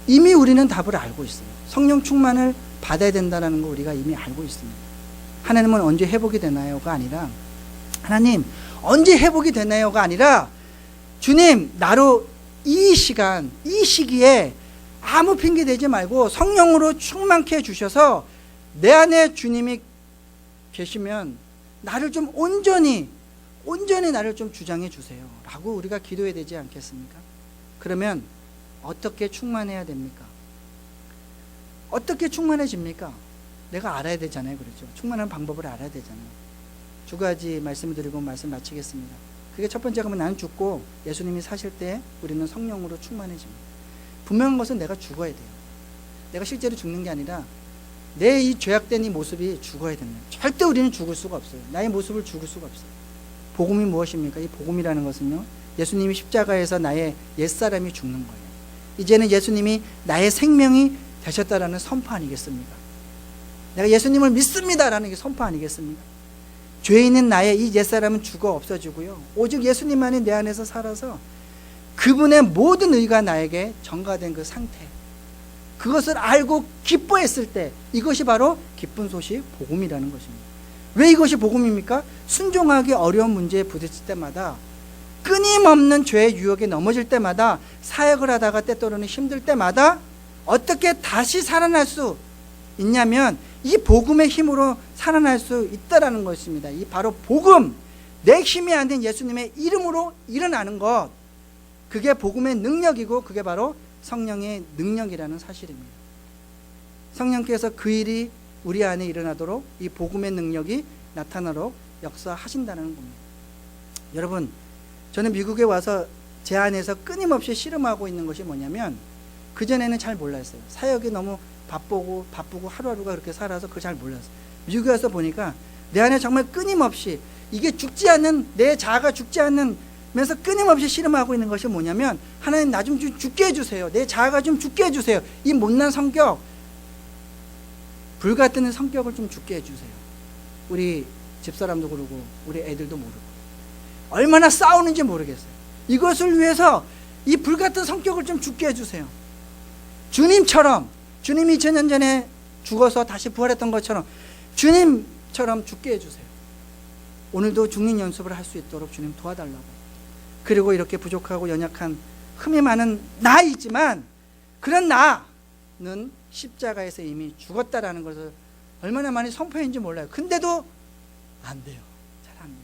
이미 우리는 답을 알고 있어요. 성령 충만을 받아야 된다는 거 우리가 이미 알고 있습니다. 하나님은 언제 회복이 되나요가 아니라, 하나님 언제 회복이 되나요가 아니라, 주님 나로 이 시간 이 시기에 아무 핑계 대지 말고 성령으로 충만케 해주셔서 내 안에 주님이 계시면 나를 좀 온전히 나를 좀 주장해 주세요 라고 우리가 기도해야 되지 않겠습니까? 그러면 어떻게 충만해야 됩니까? 어떻게 충만해집니까? 내가 알아야 되잖아요. 그렇죠? 충만한 방법을 알아야 되잖아요. 2가지 말씀을 드리고 말씀 마치겠습니다. 그게 첫 번째가 나는 죽고 예수님이 사실 때 우리는 성령으로 충만해집니다. 분명한 것은 내가 죽어야 돼요. 내가 실제로 죽는 게 아니라 내 이 죄악된 이 모습이 죽어야 됩니다. 절대 우리는 죽을 수가 없어요. 나의 모습을 죽을 수가 없어요. 복음이 무엇입니까? 이 복음이라는 것은요, 예수님이 십자가에서 나의 옛사람이 죽는 거예요. 이제는 예수님이 나의 생명이 되셨다라는 선포 아니겠습니까? 내가 예수님을 믿습니다라는 게 선포 아니겠습니까? 죄 있는 나의 이 옛사람은 죽어 없어지고요, 오직 예수님만이 내 안에서 살아서 그분의 모든 의가 나에게 전가된 그 상태, 그것을 알고 기뻐했을 때 이것이 바로 기쁜 소식 복음이라는 것입니다. 왜 이것이 복음입니까? 순종하기 어려운 문제에 부딪힐 때마다, 끊임없는 죄의 유혹에 넘어질 때마다, 사역을 하다가 때때로는 힘들 때마다 어떻게 다시 살아날 수 있냐면 이 복음의 힘으로 살아날 수 있다라는 것입니다. 이 바로 복음, 내 힘이 아닌 예수님의 이름으로 일어나는 것, 그게 복음의 능력이고 그게 바로 성령의 능력이라는 사실입니다. 성령께서 그 일이 우리 안에 일어나도록 이 복음의 능력이 나타나도록 역사하신다는 겁니다. 여러분, 저는 미국에 와서 제 안에서 끊임없이 씨름하고 있는 것이 뭐냐면, 그전에는 잘 몰랐어요. 사역이 너무 바쁘고 하루하루가 그렇게 살아서 그걸 잘 몰랐어요. 미국에 와서 보니까 내 안에 정말 끊임없이 이게 죽지 않는, 내 자아가 죽지 않으면서 끊임없이 씨름하고 있는 것이 뭐냐면, 하나님 나 좀 죽게 해주세요. 내 자아가 좀 죽게 해주세요. 이 못난 성격, 불같은 성격을 좀 죽게 해주세요. 우리 집사람도 그러고 우리 애들도 모르고 얼마나 싸우는지 모르겠어요. 이것을 위해서 이 불같은 성격을 좀 죽게 해주세요. 주님처럼, 주님이 2000년 전에 죽어서 다시 부활했던 것처럼 주님처럼 죽게 해주세요. 오늘도 죽는 연습을 할 수 있도록 주님 도와달라고. 그리고 이렇게 부족하고 연약한 흠이 많은 나이지만, 그런 나는 십자가에서 이미 죽었다라는 것을 얼마나 많이 선포했는지 몰라요. 근데도 안 돼요. 잘 안 돼요.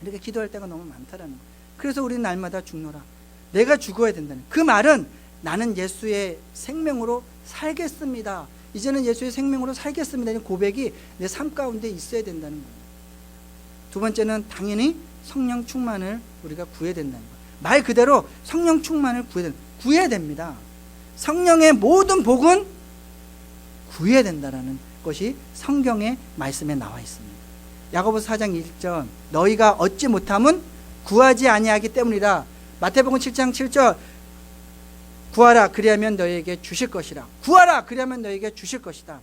이렇게 기도할 때가 너무 많다라는 거예요. 그래서 우리는 날마다 죽노라. 내가 죽어야 된다는, 그 말은 나는 예수의 생명으로 살겠습니다. 이제는 예수의 생명으로 살겠습니다. 이 고백이 내 삶 가운데 있어야 된다는 거예요. 두 번째는 당연히 성령 충만을 우리가 구해야 된다는 거예요. 말 그대로 성령 충만을 구해야 됩니다. 성령의 모든 복은 구해야 된다는 것이 성경의 말씀에 나와 있습니다. 야고보서 4장 1절, 너희가 얻지 못함은 구하지 아니하기 때문이라. 마태복음 7장 7절, 구하라 그리하면 너희에게 주실 것이라. 구하라 그리하면 너희에게 주실 것이다.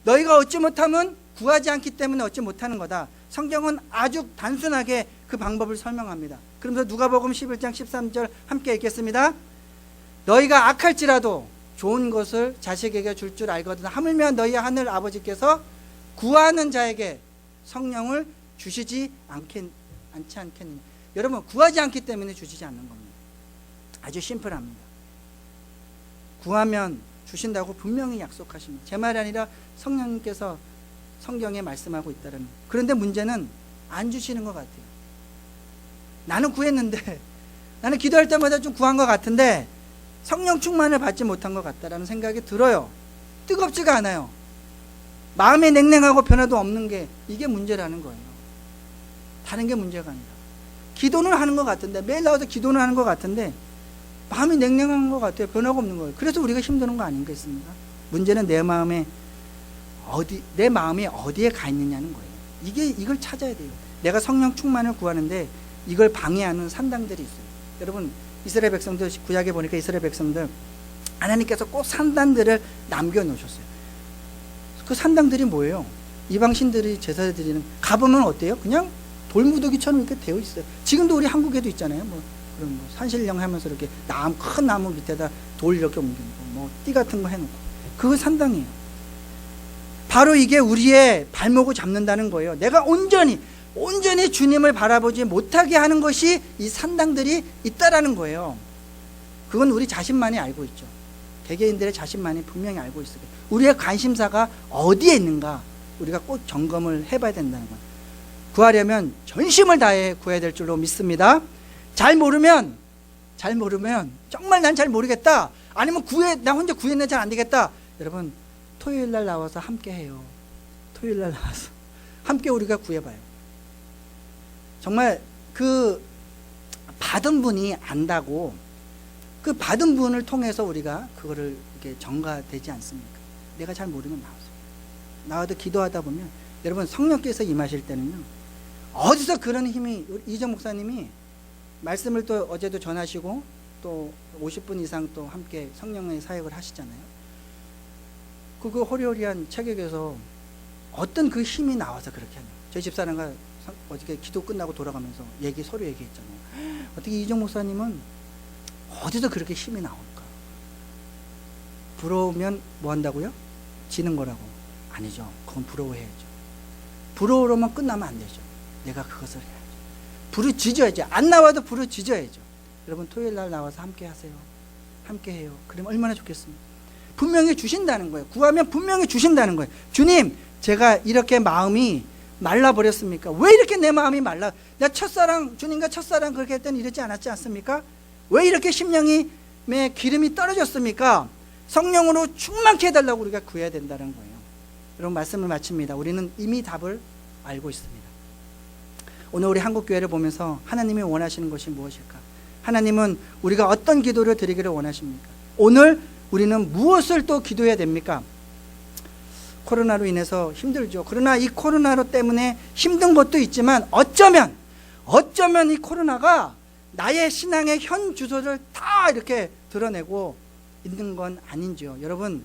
너희가 얻지 못함은 구하지 않기 때문에 얻지 못하는 거다. 성경은 아주 단순하게 그 방법을 설명합니다. 그러면서 누가복음 11장 13절 함께 읽겠습니다. 너희가 악할지라도 좋은 것을 자식에게 줄 줄 알거든 하물며 너희 하늘 아버지께서 구하는 자에게 성령을 주시지 않지 않겠느냐. 여러분, 구하지 않기 때문에 주시지 않는 겁니다. 아주 심플합니다. 구하면 주신다고 분명히 약속하십니다. 제 말이 아니라 성령님께서 성경에 말씀하고 있다는 거예요. 그런데 문제는 안 주시는 것 같아요. 나는 구했는데, 나는 기도할 때마다 좀 구한 것 같은데 성령 충만을 받지 못한 것 같다라는 생각이 들어요. 뜨겁지가 않아요. 마음이 냉랭하고 변화도 없는 게, 이게 문제라는 거예요. 다른 게 문제가 아니라, 기도는 하는 것 같은데, 매일 나와서 기도는 하는 것 같은데 마음이 냉랭한 것 같아요. 변화가 없는 거예요. 그래서 우리가 힘드는 거 아니겠습니까? 문제는 내 마음이 어디에 가 있느냐는 거예요. 이걸 찾아야 돼요. 내가 성령 충만을 구하는데 이걸 방해하는 산당들이 있어요. 여러분, 이스라엘 백성들, 구약에 보니까 이스라엘 백성들, 하나님께서 꼭 산당들을 남겨놓으셨어요. 그 산당들이 뭐예요? 이방신들이 제사를 드리는, 가보면 어때요? 그냥 돌무더기처럼 이렇게 되어 있어요. 지금도 우리 한국에도 있잖아요. 그런 산신령 하면서 이렇게 큰 나무 밑에다 돌 이렇게 옮겨놓고 띠 같은 거 해놓고, 그거 산당이에요. 바로 이게 우리의 발목을 잡는다는 거예요. 내가 온전히 주님을 바라보지 못하게 하는 것이 이 산당들이 있다라는 거예요. 그건 우리 자신만이 알고 있죠. 개개인들의 자신만이 분명히 알고 있어요. 우리의 관심사가 어디에 있는가 우리가 꼭 점검을 해봐야 된다는 거예요. 구하려면 전심을 다해 구해야 될 줄로 믿습니다. 잘 모르면 정말 난 잘 모르겠다, 아니면 나 혼자 구했는데 잘 안 되겠다. 여러분, 토요일 날 나와서 함께 해요. 토요일 날 나와서 함께 우리가 구해봐요. 정말 그 받은 분이 안다고, 그 받은 분을 통해서 우리가 그거를 이렇게 전가되지 않습니까? 내가 잘 모르면 나와도 기도하다 보면, 여러분, 성령께서 임하실 때는요, 어디서 그런 힘이, 이정 목사님이 말씀을 또 어제도 전하시고 또 50분 이상 또 함께 성령의 사역을 하시잖아요. 그 호리호리한 체격에서 어떤 그 힘이 나와서 그렇게 하는 거예요. 저희 집사람과 어저께 기도 끝나고 돌아가면서 서로 얘기했잖아요. 어떻게 이정 목사님은 어디서 그렇게 힘이 나올까? 부러우면 뭐 한다고요? 지는 거라고. 아니죠. 그건 부러워해야죠. 부러우면 끝나면 안 되죠. 내가 그것을 해야죠. 부르짖어야죠. 안 나와도 부르짖어야죠. 여러분 토요일 날 나와서 함께 하세요. 함께 해요. 그러면 얼마나 좋겠습니까? 분명히 주신다는 거예요. 구하면 분명히 주신다는 거예요. 주님, 제가 이렇게 마음이 말라버렸습니까? 왜 이렇게 내 마음이 말라? 나 첫사랑, 주님과 첫사랑 그렇게 했더니 이러지 않았지 않습니까? 왜 이렇게 심령의 기름이 떨어졌습니까? 성령으로 충만케 해달라고 우리가 구해야 된다는 거예요. 여러분 말씀을 마칩니다. 우리는 이미 답을 알고 있습니다. 오늘 우리 한국교회를 보면서 하나님이 원하시는 것이 무엇일까? 하나님은 우리가 어떤 기도를 드리기를 원하십니까? 오늘 우리는 무엇을 또 기도해야 됩니까? 코로나로 인해서 힘들죠. 그러나 이 코로나로 때문에 힘든 것도 있지만 어쩌면 이 코로나가 나의 신앙의 현 주소를 다 이렇게 드러내고 있는 건 아닌지요. 여러분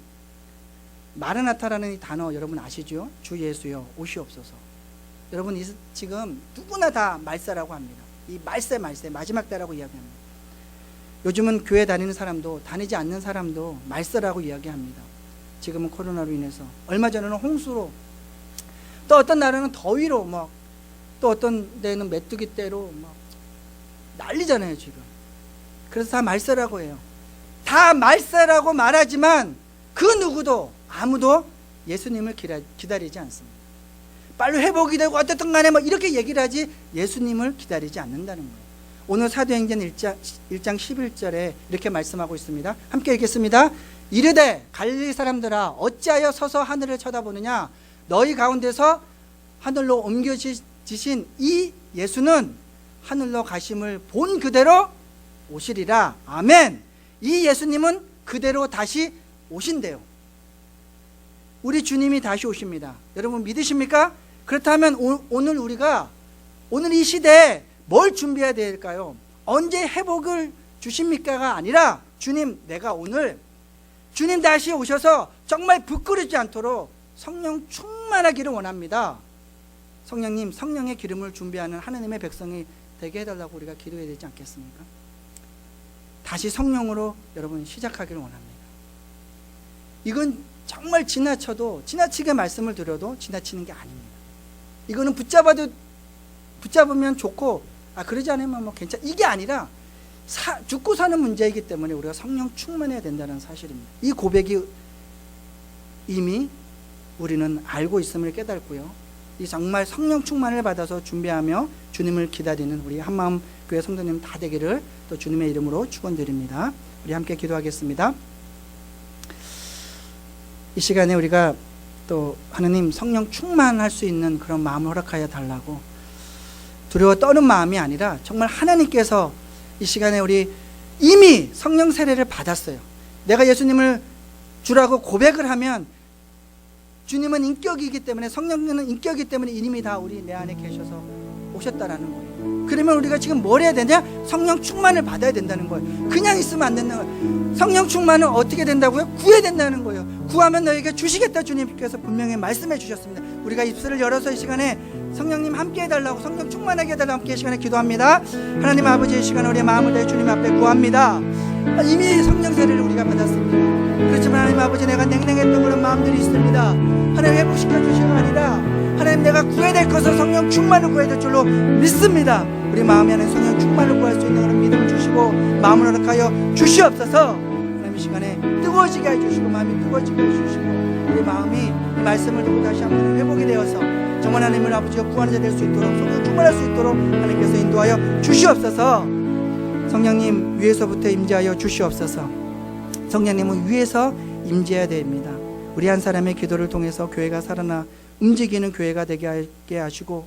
마르나타라는 이 단어 여러분 아시죠? 주 예수여 오시옵소서. 여러분 지금 누구나 다 말세라고 합니다. 이 말세 마지막 때라고 이야기합니다. 요즘은 교회 다니는 사람도 다니지 않는 사람도 말세라고 이야기합니다. 지금은 코로나로 인해서, 얼마 전에는 홍수로, 또 어떤 나라는 더위로 막, 또 어떤 데는 메뚜기 떼로 막 난리잖아요 지금. 그래서 다 말세라고 해요. 다 말세라고 말하지만 그 누구도 아무도 예수님을 기다리지 않습니다. 빨리 회복이 되고 어쨌든 간에 뭐 이렇게 얘기를 하지 예수님을 기다리지 않는다는 거예요. 오늘 사도행전 1장 11절에 이렇게 말씀하고 있습니다. 함께 읽겠습니다. 이르되 갈릴리 사람들아 어찌하여 서서 하늘을 쳐다보느냐? 너희 가운데서 하늘로 옮겨지신 이 예수는 하늘로 가심을 본 그대로 오시리라. 아멘. 이 예수님은 그대로 다시 오신대요. 우리 주님이 다시 오십니다. 여러분 믿으십니까? 그렇다면 오늘 우리가 오늘 이 시대에 뭘 준비해야 될까요? 언제 회복을 주십니까가 아니라 주님 내가 오늘 주님 다시 오셔서 정말 부끄러지 않도록 성령 충만하기를 원합니다. 성령님 성령의 기름을 준비하는 하나님의 백성이 되게 해달라고 우리가 기도해야 되지 않겠습니까? 다시 성령으로 여러분 시작하기를 원합니다. 이건 정말 지나치게 말씀을 드려도 지나치는 게 아닙니다. 이거는 붙잡으면 좋고 그러지 않으면 뭐 괜찮아 이게 아니라 죽고 사는 문제이기 때문에 우리가 성령 충만해야 된다는 사실입니다. 이 고백이 이미 우리는 알고 있음을 깨닫고요. 이 정말 성령 충만을 받아서 준비하며 주님을 기다리는 우리 한마음 교회 성도님 다 되기를 또 주님의 이름으로 축원드립니다. 우리 함께 기도하겠습니다. 이 시간에 우리가 또 하나님 성령 충만할 수 있는 그런 마음을 허락하여 달라고 두려워 떠는 마음이 아니라 정말 하나님께서 이 시간에 우리 이미 성령 세례를 받았어요. 내가 예수님을 주라고 고백을 하면 주님은 인격이기 때문에 성령님은 인격이기 때문에 이름이 다 우리 내 안에 계셔서 오셨다라는 거예요. 그러면 우리가 지금 뭘 해야 되냐? 성령 충만을 받아야 된다는 거예요. 그냥 있으면 안 된다는 거예요. 성령 충만은 어떻게 된다고요? 구해야 된다는 거예요. 구하면 너에게 주시겠다 주님께서 분명히 말씀해 주셨습니다. 우리가 입술을 열어서 이 시간에 성령님 함께 해달라고 성령 충만하게 해달라고 함께 이 시간에 기도합니다. 하나님 아버지 이 시간에 우리의 마음을 다해 주님 앞에 구합니다. 이미 성령 세례를 우리가 받았습니다. 그렇지만 하나님 아버지 내가 냉랭했던 그런 마음들이 있습니다. 하나님 회복시켜 주시는 아니라 하나님 내가 구해야 될 것을 성령 충만을 구해야 될 줄로 믿습니다. 우리 마음에 하는 성령 충만을 구할 수 있는 그런 믿음을 주시고 마음을 허락하여 주시옵소서. 하나님 이 시간에 뜨거워지게 해주시고 마음이 뜨거워지게 해주시고 우리 마음이 이 말씀을 듣고 다시 한번 회복이 되어서 정말 하나님을 아버지가 구하는 자 될 수 있도록 성령 충만할 수 있도록 하나님께서 인도하여 주시옵소서. 성령님 위에서부터 임재하여 주시옵소서. 성령님은 위에서 임재해야 됩니다. 우리 한 사람의 기도를 통해서 교회가 살아나 움직이는 교회가 되게 하시고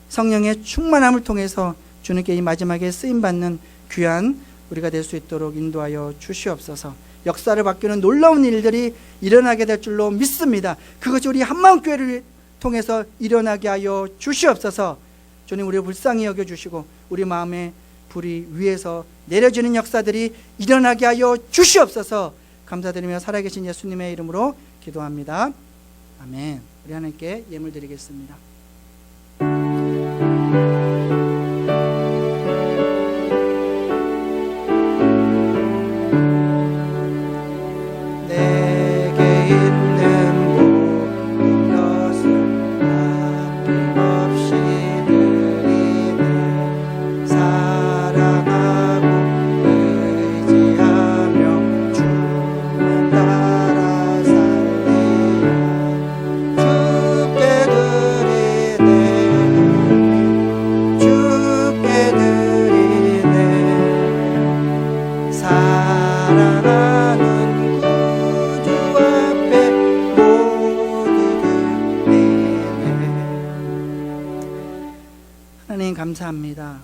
성령의 충만함을 통해서 주님께 이 마지막에 쓰임받는 귀한 우리가 될 수 있도록 인도하여 주시옵소서. 역사를 바뀌는 놀라운 일들이 일어나게 될 줄로 믿습니다. 그것이 우리 한마음교회를 통해서 일어나게 하여 주시옵소서. 주님 우리를 불쌍히 여겨주시고 우리 마음에 불이 위에서 내려지는 역사들이 일어나게 하여 주시옵소서. 감사드리며 살아계신 예수님의 이름으로 기도합니다. 아멘. 우리 하나님께 예물 드리겠습니다. 하나님 감사합니다.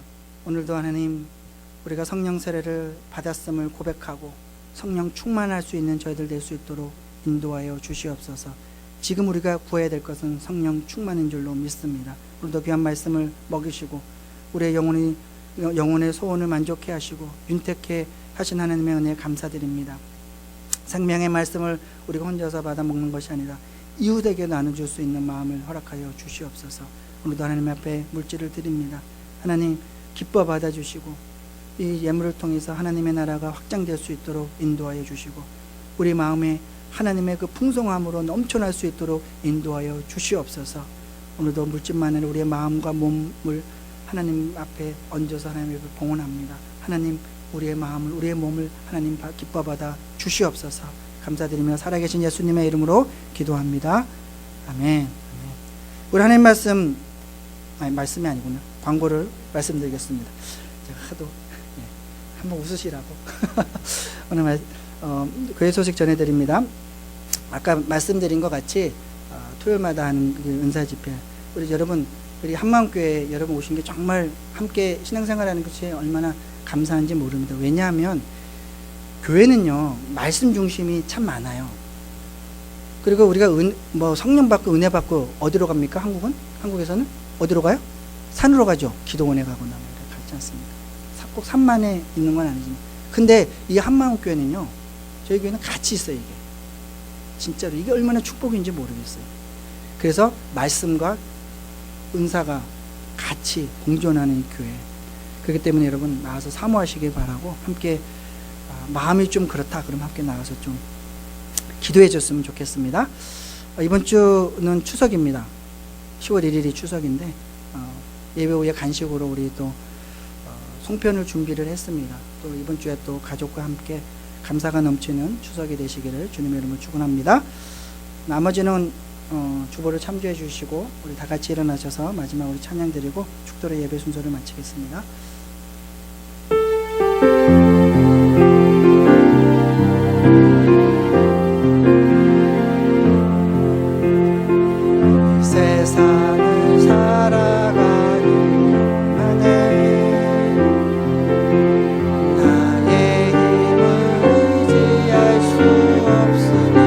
오늘도 하나님 우리가 성령 세례를 받았음을 고백하고 성령 충만할 수 있는 저희들 될 수 있도록 인도하여 주시옵소서. 지금 우리가 구해야 될 것은 성령 충만인 줄로 믿습니다. 오늘도 귀한 말씀을 먹이시고 우리의 영혼의 소원을 만족해 하시고 윤택해 하신 하나님의 은혜에 감사드립니다. 생명의 말씀을 우리가 혼자서 받아 먹는 것이 아니라 이웃에게 나눠줄 수 있는 마음을 허락하여 주시옵소서. 오늘도 하나님 앞에 물질을 드립니다. 하나님 기뻐 받아주시고 이 예물을 통해서 하나님의 나라가 확장될 수 있도록 인도하여 주시고 우리 마음에 하나님의 그 풍성함으로 넘쳐날 수 있도록 인도하여 주시옵소서. 오늘도 물질만 아니라 우리의 마음과 몸을 하나님 앞에 얹어서 하나님 앞에 봉헌합니다. 하나님 우리의 마음을 우리의 몸을 하나님 기뻐 받아 주시옵소서. 감사드리며 살아계신 예수님의 이름으로 기도합니다. 아멘. 우리 하나님 말씀이 아니구나. 광고를 말씀드리겠습니다. 제가 하도 한번 웃으시라고 오늘 교회 소식 전해드립니다. 아까 말씀드린 것 같이 토요일마다 하는 은사 집회, 우리 여러분 우리 한마음교회 여러분 오신 게 정말 함께 신앙생활하는 것이 얼마나 감사한지 모릅니다. 왜냐하면 교회는요 말씀 중심이 참 많아요. 그리고 우리가 성령 받고 은혜 받고 어디로 갑니까? 한국에서는 어디로 가요? 산으로 가죠. 기도원에 가거나 가지 않습니까? 꼭 산만에 있는 건 아니지만, 근데 이 한마음교회는요 저희 교회는 같이 있어요. 이게 진짜로 이게 얼마나 축복인지 모르겠어요. 그래서 말씀과 은사가 같이 공존하는 교회. 그렇기 때문에 여러분 나와서 사모하시길 바라고, 함께 마음이 좀 그렇다 그럼 함께 나가서 좀 기도해 줬으면 좋겠습니다. 이번 주는 추석입니다. 10월 1일이 추석인데 예배 후에 간식으로 우리 또 송편을 준비를 했습니다. 또 이번 주에 또 가족과 함께 감사가 넘치는 추석이 되시기를 주님의 이름으로 축원합니다. 나머지는 주보를 참조해 주시고 우리 다 같이 일어나셔서 마지막으로 찬양 드리고 축도로 예배 순서를 마치겠습니다. 세상을 살아가는 동안에 나의 힘을 의지할 수 없으니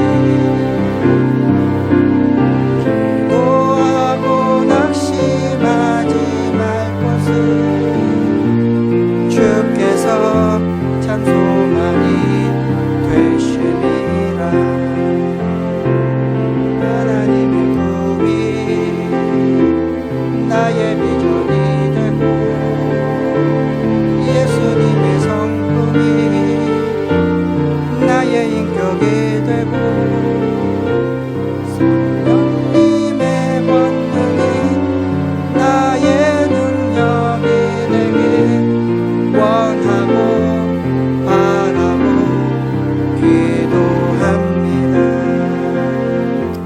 기도하고 낙심하지 말 것은 주께서 참 소망이 되심이라. 하나님의 나의 비전이 되고 예수님의 성품이 나의 인격이 되고 성령님의 권능이 나의 능력이 되길 원하고 바라고 기도합니다.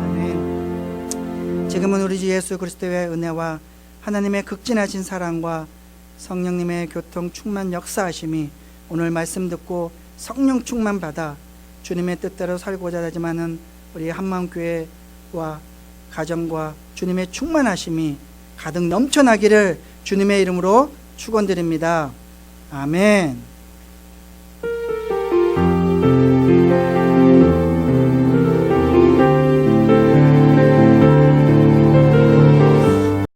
아멘. 지금은 우리 주 예수 그리스도의 은혜와 하나님의 극진하신 사랑과 성령님의 교통 충만 역사하심이 오늘 말씀 듣고 성령 충만 받아 주님의 뜻대로 살고자 하지만은 우리 한마음교회와 가정과 주님의 충만하심이 가득 넘쳐나기를 주님의 이름으로 축원드립니다. 아멘.